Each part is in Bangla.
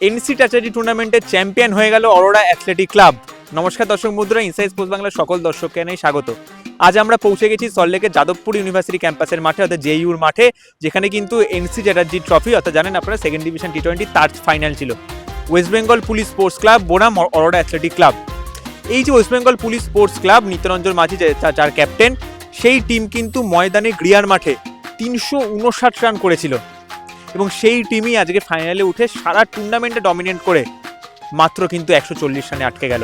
এনসি চ্যাটার্জি টুর্নামেন্টের চ্যাম্পিয়ন হয়ে গেল অরোরা অ্যাথলেটিক ক্লাব। নমস্কার দর্শক বন্ধুরা, ইনসাইড স্পোর্টস বাংলার সকল দর্শককে জানাই স্বাগত। আজ আমরা পৌঁছে গেছি সল্টলেকের যাদবপুর ইউনিভার্সিটি ক্যাম্পাসের মাঠে, অর্থাৎ জেইউর মাঠে, যেখানে কিন্তু এনসি চ্যাটার্জি ট্রফি, অর্থাৎ জানেন আপনারা সেকেন্ড ডিভিশন টি20 তার ফাইনাল ছিল। West Bengal police sports club বনাম অরোরা অ্যাথলেটিক ক্লাব। এই যে West Bengal police sports club, Nityaranjan Majhi যার ক্যাপ্টেন, সেই টিম কিন্তু ময়দানে গ্রিয়ার মাঠে 359 রান করেছিল এবং সেই টিমই আজকে ফাইনালে উঠে সারা টুর্নামেন্টে ডমিনেট করে মাত্র কিন্তু 140 রানে আটকে গেল।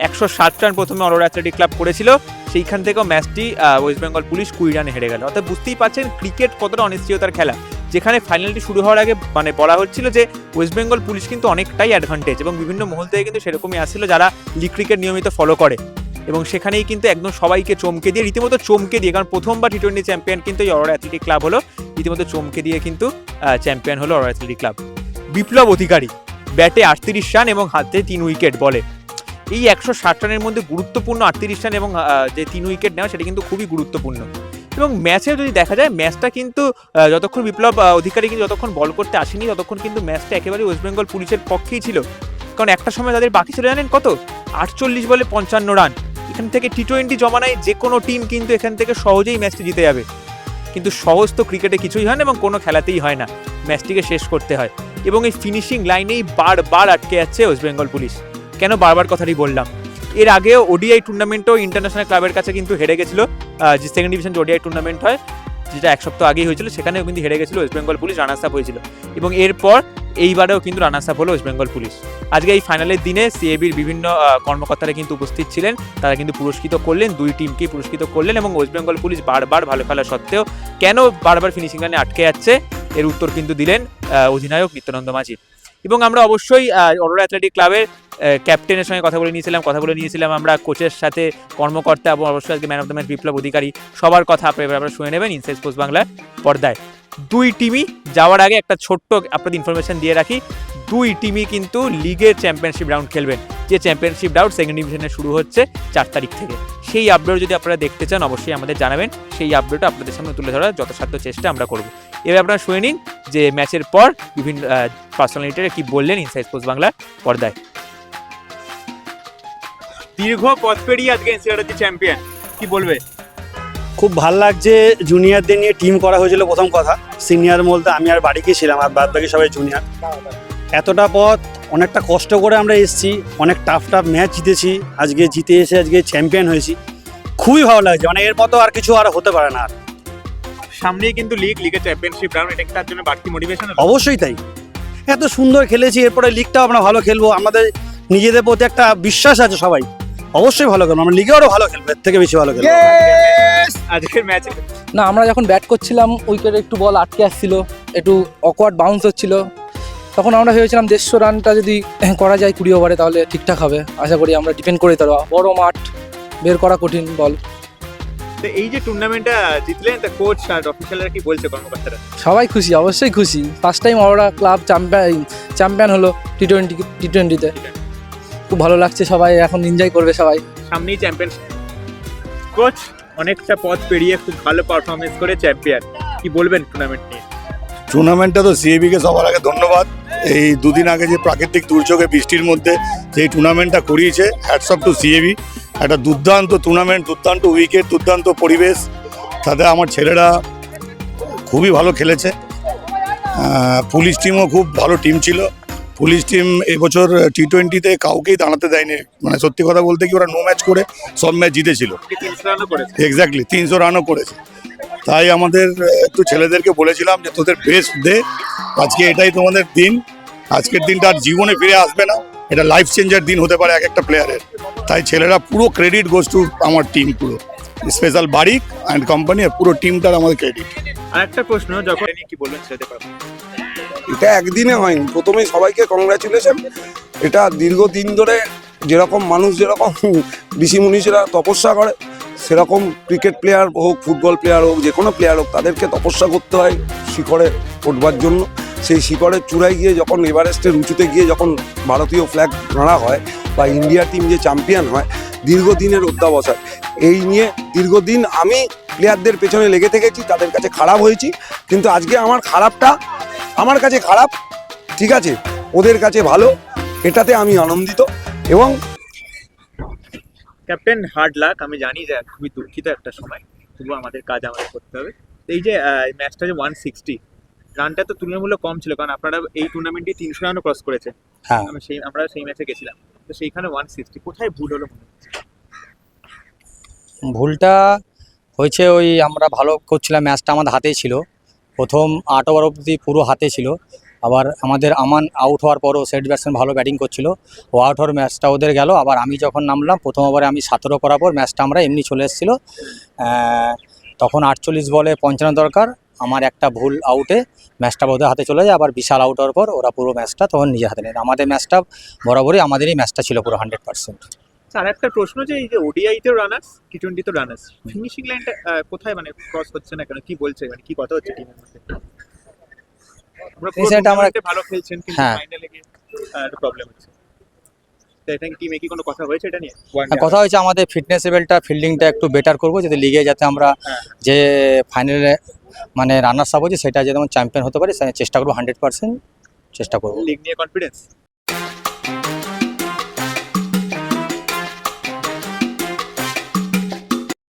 107 রান প্রথমে অরোরা অ্যাথলেটিক ক্লাব করেছিল, সেইখান থেকেও ম্যাচটি ওয়েস্ট বেঙ্গল পুলিশ 20 রানে হেরে গেল। অর্থাৎ বুঝতেই পারছেন ক্রিকেট কতটা অনিশ্চয়তার খেলা, যেখানে ফাইনালটি শুরু হওয়ার আগে বলা হচ্ছিল যে ওয়েস্ট বেঙ্গল পুলিশ কিন্তু অনেকটাই অ্যাডভান্টেজ, এবং বিভিন্ন মহল থেকে কিন্তু সেরকমই আসছিল যারা লিগ ক্রিকেট নিয়মিত ফলো করে, এবং সেখানেই কিন্তু একদম সবাইকে চমকে দিয়ে, রীতিমতো চমকে দিয়ে, কারণ প্রথমবার টি20 চ্যাম্পিয়ন কিন্তু এই অরোরা অ্যাথলেটিক ক্লাব হলো, রীতিমতো চমকে দিয়ে কিন্তু চ্যাম্পিয়ন হলো অরোরা অ্যাথলেটিক ক্লাব। বিপ্লব অধিকারী ব্যাটে 38 রান এবং হাতে 3 উইকেট বলে। এই 160 রানের মধ্যে গুরুত্বপূর্ণ 38 রান এবং যে 3 উইকেট নেওয়া, সেটা কিন্তু খুবই গুরুত্বপূর্ণ। এবং ম্যাচে যদি দেখা যায়, ম্যাচটা কিন্তু যতক্ষণ বিপ্লব অধিকারী কিন্তু যতক্ষণ বল করতে আসেনি, ততক্ষণ কিন্তু ম্যাচটা একেবারে ওয়েস্ট বেঙ্গল পুলিশের পক্ষেই ছিল। কারণ একটা সময় তাদের বাকি ছিল জানেন কত, 48 বলে 55 রান। এখান থেকে টি20 জমানায় যে কোনো টিম কিন্তু এখান থেকে সহজেই ম্যাচটি জিতে যাবে, কিন্তু সহজ তো ক্রিকেটে কিছুই হয় না এবং কোনো খেলাতেই হয় না, ম্যাচটিকে শেষ করতে হয়। এবং এই ফিনিশিং লাইনেই বারবার আটকে যাচ্ছে ওয়েস্ট বেঙ্গল পুলিশ। কেন বারবার কথাটি বললাম, এর আগেও ওডিআই টুর্নামেন্টও ইন্টারন্যাশনাল ক্লাবের কাছে কিন্তু হেরে গেছিল, যে সেকেন্ড ডিভিশন যে ওডিআই টুর্নামেন্ট হয়, যেটা এক সপ্তাহ আগেই হয়েছিল, সেখানেও কিন্তু হেরে গেছিল West Bengal police, runners up হয়েছিল। এবং এরপর এইবারেও কিন্তু রানার্স আপ হলো ওয়েস্ট বেঙ্গল পুলিশ। আজকে এই ফাইনালের দিনে সিএবির বিভিন্ন কর্মকর্তারা কিন্তু উপস্থিত ছিলেন, তারা কিন্তু পুরস্কৃত করলেন, দুই টিমকেই পুরস্কৃত করলেন। এবং ওয়েস্ট বেঙ্গল পুলিশ বারবার ভালো খেলা সত্ত্বেও কেন বারবার ফিনিশিং লাইনে আটকে যাচ্ছে, এর উত্তর কিন্তু দিলেন অধিনায়ক নিত্যনন্দ মাঝি। এবং আমরা অবশ্যই অরোরা অ্যাথলেটিক ক্লাবের ক্যাপ্টেনের সঙ্গে কথা বলে নিয়েছিলাম আমরা, কোচের সাথে, কর্মকর্তা, এবং অবশ্যই আজকে ম্যান অফ দ্য ম্যাচ বিপ্লব অধিকারী, সবার কথা আপনারা শুনে নেবেন ইনসাইড স্পোর্টস বাংলার পর্দায়। দুই টিমই যাওয়ার আগে একটা ছোট্ট আপনাদের ইনফরমেশন দিয়ে রাখি, দুই টিমই কিন্তু লিগের চ্যাম্পিয়নশিপ রাউন্ড খেলবেন, যে চ্যাম্পিয়নশিপ রাউন্ড সেকেন্ড ডিভিশনে শুরু হচ্ছে 4 তারিখ থেকে। সেই আপডেট যদি আপনারা দেখতে চান অবশ্যই আমাদের জানাবেন, সেই আপডেট আপনাদের সামনে তুলে ধরার যথাসাধ্য চেষ্টা আমরা করব। এবার আপনারা শুনে নিন যে ম্যাচের পর বিভিন্ন পার্সোনালিটিরা কি বললেন ইনসাইড স্পোর্টস বাংলার পর্দায়। দীর্ঘ পথ পেরিয়ে আজকে এনসি চ্যাটার্জি চ্যাম্পিয়ন, কি বলবে? খুব ভাল লাগছে, জুনিয়রদের নিয়ে টিম করা হয়েছিল প্রথম কথা। সিনিয়র বলতে আমি আর বাড়ি গিয়েছিলাম, আর বাদ বাকি সবাই জুনিয়র। এতটা পথ অনেকটা কষ্ট করে আমরা এসেছি, অনেক টাফ ম্যাচ জিতেছি, আজকে জিতে এসে আজকে চ্যাম্পিয়ন হয়েছি, খুবই ভালো লাগছে। মানে এর মতো আর কিছু আর হতে পারে না। আর সামনেই কিন্তু লিগের চ্যাম্পিয়নশিপ রাউন্ড, এটা তার জন্য বাড়তি মোটিভেশন। অবশ্যই তাই, এত সুন্দর খেলেছি, এরপরে লিগটাও আমরা ভালো খেলবো, আমাদের নিজেদের প্রতি একটা বিশ্বাস আছে, সবাই অবশ্যই ভালো খেলবো, আমরা লিগে আরও ভালো খেলবো, এর থেকে বেশি ভালো খেলবো আজকের ম্যাচে। না, আমরা যখন ব্যাট করছিলাম উইকেটে একটু বল আটকে আসছিল, একটু অকওয়ার্ড বাউন্স হচ্ছিল, তখন আমরা ভেবেছিলাম 150 রানটা যদি করা যায় 20 ওভারে তাহলে ঠিকঠাক হবে। আশা করি আমরা ডিফেন্ড করে দিতে পারবো, বড় মাঠ, বের করা কঠিন বল। তো এই যে টুর্নামেন্টটা জিতলেন, তা কোচ আর অফিশিয়ালরা কি বলছে, কর্মকর্তারা? সবাই খুশি, অবশ্যই খুশি। First time Aurora club champion হলো টি20তে, খুব ভালো লাগছে, সবাই এখন এনজয় করবে সবাই। সামনেই চ্যাম্পিয়ন, কোচ অনেকটা পথ পেরিয়ে খুব ভালো পারফরমেন্স করে চ্যাম্পিয়ন, কি বলবেন টুর্নামেন্ট নিয়ে? টুর্নামেন্টটা তো সিএবিকে সবার আগে ধন্যবাদ। এই দুদিন আগে যে প্রাকৃতিক দুর্যোগে বৃষ্টির মধ্যে যে টুর্নামেন্টটা করিয়েছে, হ্যাটস অফ টু সিএবি। একটা দুর্দান্ত টুর্নামেন্ট, দুর্দান্ত উইকেট, দুর্দান্ত পরিবেশ, তাতে আমার ছেলেরা খুবই ভালো খেলেছে। পুলিশ টিমও খুব ভালো টিম ছিল। পুলিশ টিম এবছর টি20তে কাউকেই দাঁড়াতে দেয়নি, মানে সত্যি কথা বলতে কি ওরা নো ম্যাচ করে সব ম্যাচ জিতেছিল। এক্স্যাক্টলি 300 রানও করেছে। তাই আমাদের একটু ছেলেদেরকে বলেছিলাম যে তোদের বেস্ট দে, আজকে এটাই তোমাদের দিন, আজকের দিনটা আর জীবনে ফিরে আসবে না, এটা লাইফ চেঞ্জার দিন হতে পারে এক একটা প্লেয়ারের। তাই ছেলেরা পুরো ক্রেডিট গোস টু আমার টিম, পুরো স্পেশাল বারিক অ্যান্ড কোম্পানি, পুরো টিমটার আমাদের ক্রেডিট। আর একটা প্রশ্ন, যখন কি বলবেন ছেলেদের? এটা একদিনে হয়নি, প্রথমেই সবাইকে কংগ্রাচুলেশন। এটা দীর্ঘদিন ধরে যেরকম মানুষ যেরকম ঋষি মুনিষেরা তপস্যা করে, সেরকম ক্রিকেট প্লেয়ার হোক, ফুটবল প্লেয়ার হোক, যে কোনো প্লেয়ার হোক, তাদেরকে তপস্যা করতে হয় শিখরে ওঠবার জন্য। সেই শিখরের চূড়ায় গিয়ে যখন এভারেস্টের উঁচুতে গিয়ে যখন ভারতীয় ফ্ল্যাগ নাড়া হয় বা ইন্ডিয়া টিম যে চ্যাম্পিয়ন হয়, দীর্ঘদিনের অধ্যাবসায়। এই নিয়ে দীর্ঘদিন আমি প্লেয়ারদের পেছনে লেগে থেকেছি, তাদের কাছে খারাপ হয়েছি, কিন্তু আজকে আমার খারাপটা আমার কাছে খারাপ, ঠিক আছে, ওদের কাছে ভালো, এটাতে আমি আনন্দিত। এবং ক্যাপ্টেন হার্ড লাক, আমি জানি যে খুবই দুঃখিত একটা সময়, তবুও আমাদের কাজ আমাদের করতে হবে। তো এই যে ম্যাচটা যে 160 রানটা তো তুলনামূলক কম ছিল, কারণ আপনারা এই টুর্নামেন্টে 300 রানও ক্রস করেছে। হ্যাঁ। আমরা সেই ম্যাচে গেছিলাম, তো সেইখানে 160 কোথায় ভুল হলো? ভুলটা হয়েছে ওই আমরা ভালো করছিলাম, ম্যাচটা আমাদের হাতেই ছিল, প্রথম 8 ওভার অবধি পুরো হাতে ছিল। আবার আমাদের আমান আউট হওয়ার পরও সেট ব্যাটসম্যান ভালো ব্যাটিং করছিল, ও আউট হওয়ার ম্যাচটা ওদের গেল। আবার আমি যখন নামলাম প্রথম ওভারে আমি 17 করার পর ম্যাচটা আমরা এমনি চলে এসেছিলো। তখন 48 বলে 55 দরকার, আমার একটা ভুল আউটে ম্যাচটা ওদের হাতে চলে যায়। আবার বিশাল আউট হওয়ার পর ওরা পুরো ম্যাচটা তখন নিজের হাতে নেয়। আমাদের ম্যাচটা বরাবরই আমাদেরই ম্যাচটা ছিল পুরো 100%। আর একটা প্রশ্ন, যে এই যে ওডিআইতেও রানার্স, টি20তেও রানার্স, ফিনিশিং লাইনটা কোথায় মানে ক্রস হচ্ছে না কেন? কি বলছে, মানে কি কথা হচ্ছে টিমের মধ্যে? আমরা পুরো সেটা আমরা- tournament-এ ভালো খেলছেন, কিন্তু হ্যাঁ। ফাইনালে গিয়ে একটা প্রবলেম হচ্ছে। তো এটা টিমে কি কোনো কথা হয়েছে এটা নিয়ে? কথা হয়েছে আমাদের ফিটনেস লেভেলটা, ফিল্ডিংটা একটু বেটার করবো, যাতে লিগে যাতে আমরা হ্যাঁ। যে ফাইনালে মানে রানার্স আপ হচ্ছে সেটা যেমন চ্যাম্পিয়ন হতে পারি, চেষ্টা করবো, 100% চেষ্টা করবো। লিগ নিয়ে কনফিডেন্স?